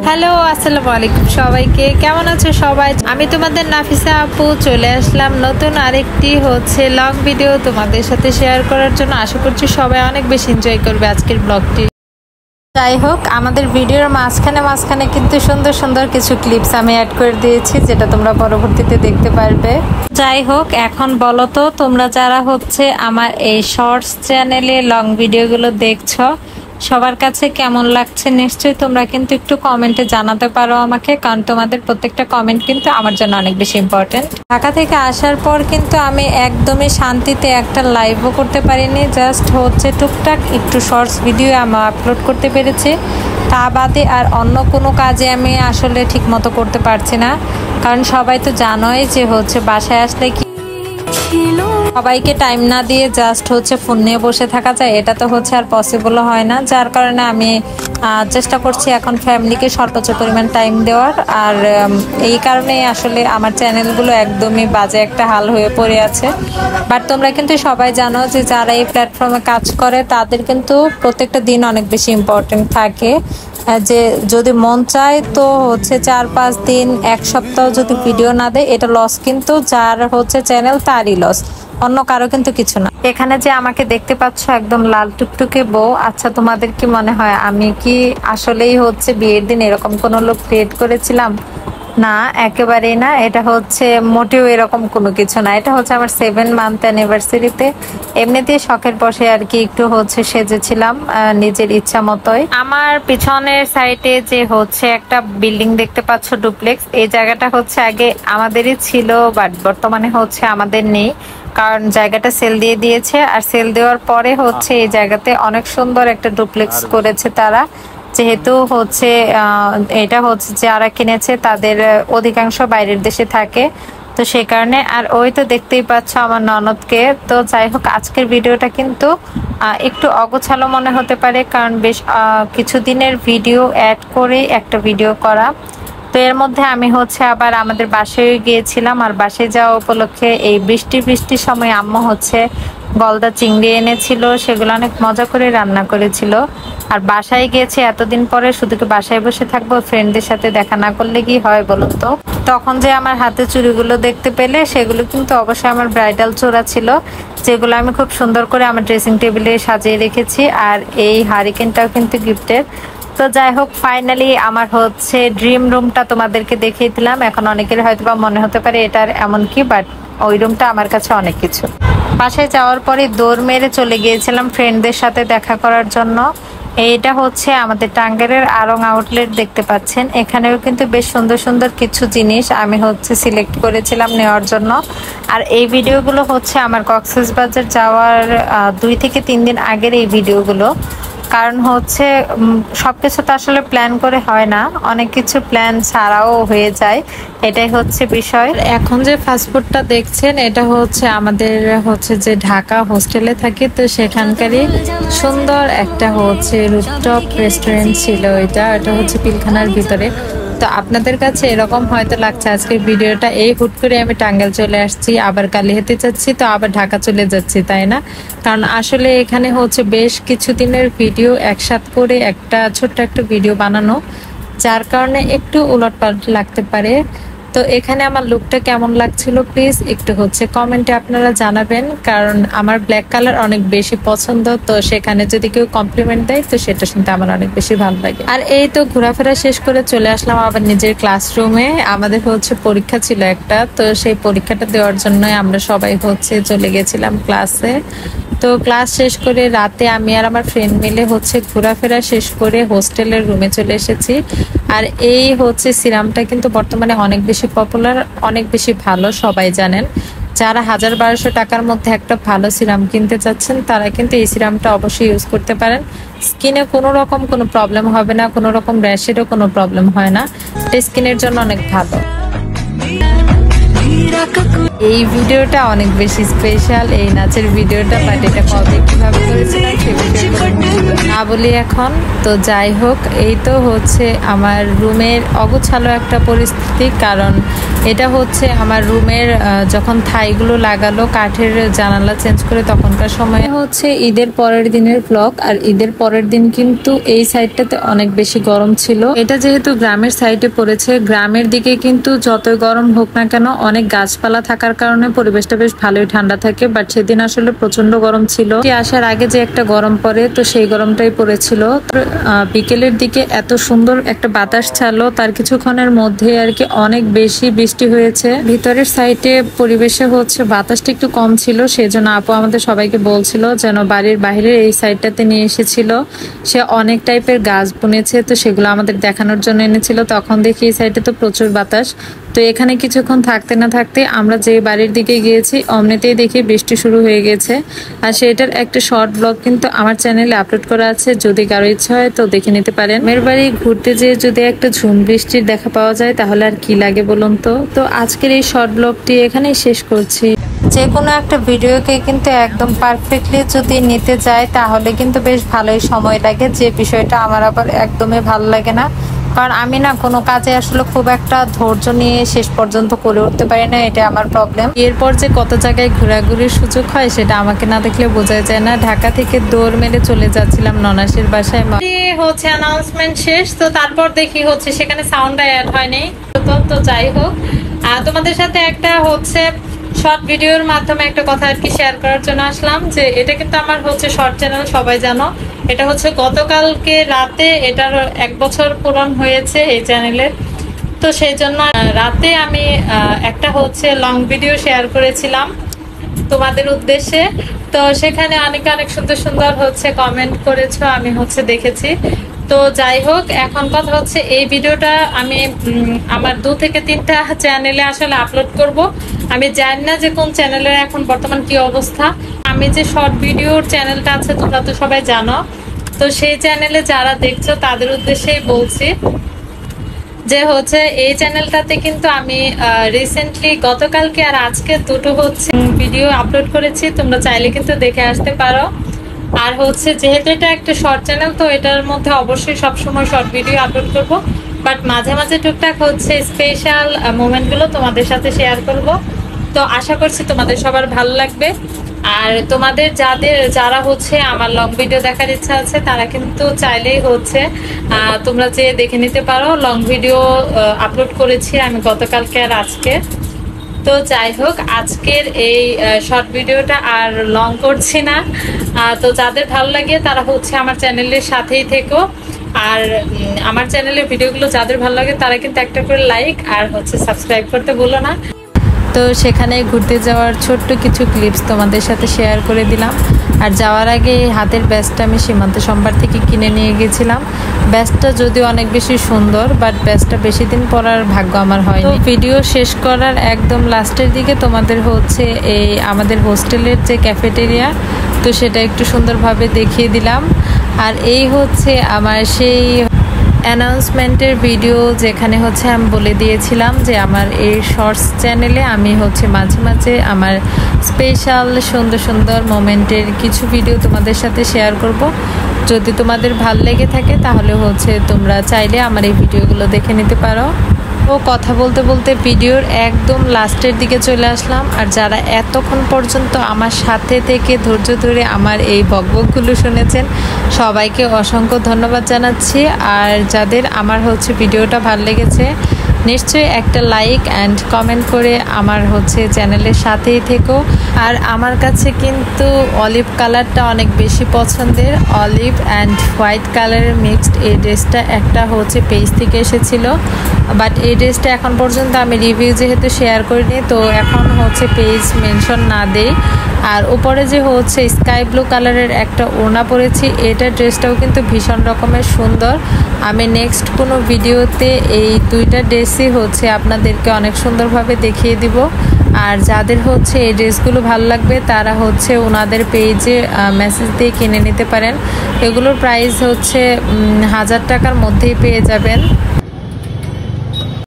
Hello, আসসালামু আলাইকুম সবাইকে। কেমন আছো সবাই? আমি তোমাদের নাফিসা আপু চলে আসলাম নতুন আরেকটি লং ভিডিও তোমাদের সাথে শেয়ার করার জন্য। আশা করছি সবাই অনেক বেশি এনজয় করবে আজকের ব্লগটি। যাই হোক, আমাদের ভিডিওর মাঝখানে কিন্তু সুন্দর সুন্দর কিছু ক্লিপস আমি অ্যাড করে দিয়েছি, যেটা তোমরা পরবর্তীতে দেখতে পারবে। যাই হোক, এখন বলো তো তোমরা যারা আমার এই শর্টস চ্যানেলে লং ভিডিওগুলো দেখছো, সবার কাছে কেমন লাগছে নিশ্চয়ই তোমরা কিন্তু একটু কমেন্টে জানাতে পারো আমাকে, কারণ তোমাদের প্রত্যেকটা কমেন্ট কিন্তু আমার জন্য অনেক বেশি ইম্পর্টেন্ট। ঢাকা থেকে আসার পর কিন্তু আমি একদমই শান্তিতে একটা লাইভও করতে পারিনি। জাস্ট টুকটাক একটু শর্টস ভিডিও আমি আপলোড করতে পেরেছি, তা বাদে আর অন্য কোনো কাজে আমি আসলে ঠিক মতো করতে পারছি না। কারণ সবাই তো জানোই যে বাসায় আসলে কি সবাইকে টাইম না দিয়ে জাস্ট ফোন নিয়ে বসে থাকা যায়, এটা তো আর পসিবল হয় না। যার কারণে আমি চেষ্টা করছি এখন ফ্যামিলিকে সর্বোচ্চ পরিমাণ টাইম দেওয়ার। আর এই কারণেই আসলে আমার চ্যানেলগুলো একদমই বাজে একটা হাল হয়ে পড়ে আছে। বাট তোমরা কিন্তু সবাই জানো যে যারা এই প্ল্যাটফর্মে কাজ করে তাদের কিন্তু প্রত্যেকটা দিন অনেক বেশি ইম্পর্টেন্ট থাকে। যে যদি মন চায় তো 4-5 দিন, এক সপ্তাহ যদি ভিডিও না দেয়, এটা লস কিন্তু যার চ্যানেল তারই লস, অন্য কারো কিন্তু কিছু না। এখানে যে আমাকে দেখতে পাচ্ছ একদম লাল টুকটুকে বউ, আচ্ছা তোমাদের কি মনে হয় আমি কি আসলেই বিয়ের দিন এরকম কোনো লোক ক্রিয়েট করেছিলাম? না, একেবারেই না। এটা মোটেও এরকম কোনো কিছু না। এটা আমার 7 মান্থ অ্যানিভার্সারিতে এমনিতেই শখের বসে আর কি একটু সেজেছিলাম নিজের ইচ্ছা মতোই। আমার পিছনের সাইডে যে একটা বিল্ডিং দেখতে পাচ্ছ, ডুপ্লেক্স, এই জায়গাটা আগে আমাদেরই ছিল, বাট বর্তমানে আমাদের নেই, কারণ জায়গাটা সেল দিয়ে দিয়েছে। আর সেল দেওয়ার পরে এই জায়গাতে অনেক সুন্দর একটা ডুপ্লেক্স করেছে তারা, যেহেতু এটা যারা কিনেছে তাদের অধিকাংশ বাইরের দেশে থাকে, তো সেই কারণে। আর ওই তো দেখতেই পাচ্ছ আমার ননদকে। তো যাই হোক, আজকের ভিডিওটা কিন্তু একটু অগোছালো মনে হতে পারে, কারণ বেশ কিছুদিনের ভিডিও অ্যাড করে একটা ভিডিও করা। তো এর মধ্যে আমি আবার আমাদের বাসায় গিয়েছিলাম, আর বাসায় যাওয়া উপলক্ষে এই বৃষ্টির সময় আম্মু গলদা চিংড়ি এনেছিল, সেগুলো অনেক মজা করে রান্না করেছিল। আর বাসায় গিয়েছে এতদিন পরে, শুধু কি বাসায় বসে থাকবো? ফ্রেন্ডদের সাথে দেখা না করলে কি হয় বলো তো? তখন যে আমার হাতে চুড়িগুলো দেখতে পেলে, সেগুলো কিন্তু অবশ্যই আমার ব্রাইডাল চূড়া ছিল, যেগুলো আমি খুব সুন্দর করে আমার ড্রেসিং টেবিলে সাজিয়ে রেখেছি। আর এই হারিকেনটাও কিন্তু গিফটের। তো যাই হোক, ফাইনালি আমার ড্রিম রুমটা তোমাদেরকে দেখিয়ে দিলাম। এখন অনেকের হয়তো বা মনে হতে পারে এটার এমন কি, বাট ওই রুমটা আমার কাছে অনেক কিছু। বাসায় যাওয়ার পরে দৌড় মেরে চলে গিয়েছিলাম ফ্রেন্ডদের সাথে দেখা করার জন্য। এইটা আমাদের টাঙ্গাইলের আরং আউটলেট দেখতে পাচ্ছেন। এখানেও কিন্তু বেশ সুন্দর সুন্দর কিছু জিনিস আমি সিলেক্ট করেছিলাম নেওয়ার জন্য। আর এই ভিডিওগুলো আমার কক্সবাজার যাওয়ার 2 থেকে 3 দিন আগের এই ভিডিওগুলো। কারণ সবকিছু তো আসলে প্ল্যান করে হয় না, অনেক কিছু প্ল্যান ছাড়াও হয়ে যায়, এটাই বিষয়। এখন যে ফাস্টফুডটা দেখছেন, এটা আমাদের যে ঢাকা হোস্টেলে থাকে, তো সেখানকারই সুন্দর একটা রুফটপ রেস্টুরেন্ট ছিল। এটা পিলখানার ভিতরে। তো আপনাদের কাছে এরকম হয়তো লাগছে আজকের ভিডিওটা এই হুট করে আমি টাঙ্গাইল চলে আসছি, আবার কালিহাতি যাচ্ছি, তো আবার ঢাকা চলে যাচ্ছি, তাই না? কারণ আসলে এখানে বেশ কিছুদিনের ভিডিও একসাথ করে একটা ছোট্ট একটা ভিডিও বানানো, যার কারণে একটু উলটপালট লাগতে পারে। তো এখানে আমার লুকটা কেমন লাগছিল প্লিজ একটু কমেন্টে আপনারা জানাবেন, কারণ আমার ব্ল্যাক কালার অনেক বেশি পছন্দ। তো সেখানে যদি কেউ কমপ্লিমেন্ট দেয়, তো সেটা শুনতে আমার অনেক বেশি ভালো লাগে। আর এই তো ঘোরাফেরা শেষ করে চলে আসলাম আবার নিজের ক্লাসরুমে। আমাদের পরীক্ষা ছিল একটা, তো সেই পরীক্ষাটা দেওয়ার জন্য আমরা সবাই চলে গেছিলাম ক্লাসে। তো ক্লাস শেষ করে রাতে আমি আর আমার ফ্রেন্ড মিলে ঘোরাফেরা শেষ করে হোস্টেলের রুমে চলে এসেছি। আর এই সিরামটা কিন্তু বর্তমানে অনেক বেশি পপুলার, অনেক বেশি ভালো, সবাই জানেন। যারা 1000-1200 টাকার মধ্যে একটা ভালো সিরাম কিনতে চাচ্ছেন, তারা কিন্তু এই সিরামটা অবশ্যই ইউজ করতে পারেন। স্কিনে কোনো রকম কোনো প্রবলেম হবে না, কোনো রকম র্যাশেরও কোনো প্রবলেম হয় না, এটা স্কিনের জন্য অনেক ভালো। এই ভিডিওটা অনেক বেশি স্পেশাল, এই নাচের ভিডিওটা, বাট এটা কবে কিভাবে করেছিলাম সে ভিডিও না বলি এখন। তো যাই হোক, এই তো আমার রুমের অগোছালো একটা পরিস্থিতি, কারণ এটা হচ্ছে আমার রুমের যখন থাইগুলো লাগালো কাঠের জানালা চেঞ্জ করে তখনকার সময় হচ্ছে ঈদের পরের দিনের ব্লগ। আর ঈদের পরের দিন কিন্তু এই সাইডটাতে অনেক বেশি গরম ছিল। এটা যেহেতু গ্রামের সাইডে পড়েছে, গ্রামের দিকে কিন্তু যতই গরম হোক না কেন অনেক গাছপালা থাকার কারণে পরিবেশটা বেশ ভালোই ঠান্ডা থাকে। বাট সেদিন আসলে প্রচন্ড গরম ছিল। আসার আগে যে একটা গরম পড়ে, তো সেই গরমটাই পড়েছিল। বিকেলের দিকে এত সুন্দর একটা বাতাস ছাড়লো, তার কিছুক্ষণের মধ্যে আর কি অনেক বেশি বৃষ্টি হয়েছে। ভিতরের সাইডে পরিবেশে হচ্ছে বাতাসটা একটু কম ছিল, সেজন্য আপু আমাদের সবাইকে বলছিল যেন বাড়ির বাইরে এই সাইডটাতে নিয়ে এসেছিল। সে অনেক টাইপের গাছ বুনেছে, তো সেগুলো আমাদের দেখানোর জন্য এনেছিল। তখন দেখি এই সাইডে তো প্রচুর বাতাস। তো এখানে কিছুক্ষণ থাকতে না থাকতে আমরা যে বাড়ির দিকে গিয়েছি অমনিতেই দেখি বৃষ্টি শুরু হয়ে গেছে। আর সেটার একটা শর্ট ব্লগ কিন্তু আমার চ্যানেলে আপলোড করা আছে, যদি কারো ইচ্ছা হয় তো দেখে নিতে পারেন। মেয়ের বাড়ি ঘুরতে যেয়ে যদি একটা ঝুম বৃষ্টির দেখা পাওয়া যায় তাহলে আর কি লাগে বলুন তো। তো আজকের এই শর্ট ব্লগটি এখানেই শেষ করছি। যে কোনো একটা ভিডিওকে কিন্তু একদম পারফেক্টলি যদি নিতে যায় তাহলে কিন্তু বেশ ভালোই সময় লাগে, যে বিষয়টা আমার আবার একদমই ভালো লাগে না। কারণ আমি না কোনো কাজে আসলে খুব একটা ধৈর্য নিয়ে শেষ পর্যন্ত করে উঠতে পারি না, এটা আমার প্রবলেম। এরপর যে কত জায়গায় ঘোরাঘুরির সুযোগ হয় সেটা আমাকে না দেখলে বোঝা যায় না। ঢাকা থেকে দৌড় মেরে চলে যাচ্ছিলাম ননাসের বাসায়। হচ্ছে অ্যানাউন্সমেন্ট শেষ, তো তারপর দেখি হচ্ছে সেখানে সাউন্ড অ্যাড হয়নি। তো যাই হোক, তোমাদের সাথে একটা হচ্ছে শর্ট ভিডিওর মাধ্যমে একটা কথা আর কি শেয়ার করার জন্য আসলাম। যে এটা কিন্তু আমার হচ্ছে শর্ট চ্যানেল, সবাই জানো। এটা হচ্ছে গতকালকে রাতে এটার 1 বছর পূরণ হয়েছে এই চ্যানেলের। তো সেই জন্য রাতে আমি একটা হচ্ছে লং ভিডিও শেয়ার করেছিলাম তোমাদের উদ্দেশ্যে। তো সেখানে অনেকে অনেক সুন্দর সুন্দর হচ্ছে কমেন্ট করেছো, আমি হচ্ছে দেখেছি। তো যাই হোক, এখন কথা হচ্ছে এই ভিডিওটা আমি আমার 2 থেকে 3টা চ্যানেলে আসলে আপলোড করব। আমি জানি না যে কোন চ্যানেলের এখন বর্তমান কি অবস্থা। আমি যে শর্ট ভিডিওর চ্যানেলটা আছে তোমরা তো সবাই জানো, তো সেই চ্যানেলে যারা দেখছো তাদের উদ্দেশ্যেই বলছি যে হচ্ছে এই চ্যানেলটাতে কিন্তু আমি রিসেন্টলি গতকালকে আর আজকে দুটো হচ্ছে ভিডিও আপলোড করেছি, তোমরা চাইলে কিন্তু দেখে আসতে পারো। আর হচ্ছে যেহেতু এটা একটা শর্ট চ্যানেল, তো এটার মধ্যে অবশ্যই সবসময় শর্ট ভিডিও আপলোড করব। বাট মাঝে মাঝে টুকটাক হচ্ছে স্পেশাল মোমেন্টগুলো তোমাদের সাথে শেয়ার করব। তো আশা করছি তোমাদের সবার ভালো লাগবে। আর তোমাদের যারা হচ্ছে আমার লং ভিডিও দেখার ইচ্ছা আছে তারা কিন্তু চাইলেই হচ্ছে তোমরা যে দেখে নিতে পারো। লং ভিডিও আপলোড করেছি আমি গতকালকে আর আজকে। তো যাই হোক, আজকের এই শর্ট ভিডিওটা আর লং করছি না। তো যাদের ভালো লাগে তারা হচ্ছে আমার চ্যানেলের সাথেই থেকো। আর আমার চ্যানেলের ভিডিওগুলো যাদের ভালো লাগে তারা কিন্তু একটা করে লাইক আর হচ্ছে সাবস্ক্রাইব করতে ভুলো না। তো সেখানে ঘুরতে যাওয়ার ছোট্ট কিছু ক্লিপস তোমাদের সাথে শেয়ার করে দিলাম। আর যাওয়ার আগে হাতের ব্যাসটা আমি সীমান্ত সম্ভার থেকে কিনে নিয়ে গেছিলাম। ব্যাসটা যদিও অনেক বেশি সুন্দর, বাট ব্যাসটা বেশি দিন পরার ভাগ্য আমার হয়নি। ভিডিও শেষ করার একদম লাস্টের দিকে তোমাদের হচ্ছে এই আমাদের হোস্টেলের যে ক্যাফেটেরিয়া, তো সেটা একটু সুন্দরভাবে দেখিয়ে দিলাম। আর এই হচ্ছে আমার সেই অ্যানাউন্সমেন্টের ভিডিও, যেখানে হচ্ছে আমি বলে দিয়েছিলাম যে আমার এই শর্টস চ্যানেলে আমি হচ্ছে মাঝে মাঝে আমার স্পেশাল সুন্দর সুন্দর মোমেন্টের কিছু ভিডিও তোমাদের সাথে শেয়ার করব। যদি তোমাদের ভালো লেগে থাকে তাহলে হচ্ছে তোমরা চাইলে আমার এই ভিডিওগুলো দেখে নিতে পারো। ও কথা বলতে বলতে ভিডিওর একদম লাস্টের দিকে চলে আসলাম। আর যারা এতক্ষণ পর্যন্ত আমার সাথে থেকে ধৈর্য ধরে আমার এই বকবকগুলো শুনেছেন সবাইকে অসংখ্য ধন্যবাদ জানাচ্ছি। আর যাদের আমার হচ্ছে ভিডিওটা ভালো লেগেছে নিশ্চয়ই একটা লাইক অ্যান্ড কমেন্ট করে আমার হচ্ছে চ্যানেলের সাথেই থেকো। আর আমার কাছে কিন্তু অলিভ কালারটা অনেক বেশি পছন্দের, অলিভ অ্যান্ড হোয়াইট কালারের মিক্সড এই ড্রেসটা একটা হচ্ছে পেজ থেকে এসেছিল। বাট এই ড্রেসটা এখন পর্যন্ত আমি রিভিউ যেহেতু শেয়ার করিনি, তো এখন হচ্ছে পেজ মেনশন না দেই। আর উপরে যে হচ্ছে স্কাই ব্লু কালারের একটা ওড়না পরেছি, এটা ড্রেসটাও কিন্তু ভীষণ রকমের সুন্দর। আমি নেক্সট কোনো ভিডিওতে এই 2টা ড্রেসই হচ্ছে আপনাদেরকে অনেক সুন্দরভাবে দেখিয়ে দিব। আর যাদের হচ্ছে এই ড্রেসগুলো ভালো লাগবে তারা হচ্ছে ওনাদের পেজে মেসেজ দিয়ে কিনে নিতে পারেন। এগুলোর প্রাইস হচ্ছে 1000 টাকার মধ্যেই পেয়ে যাবেন।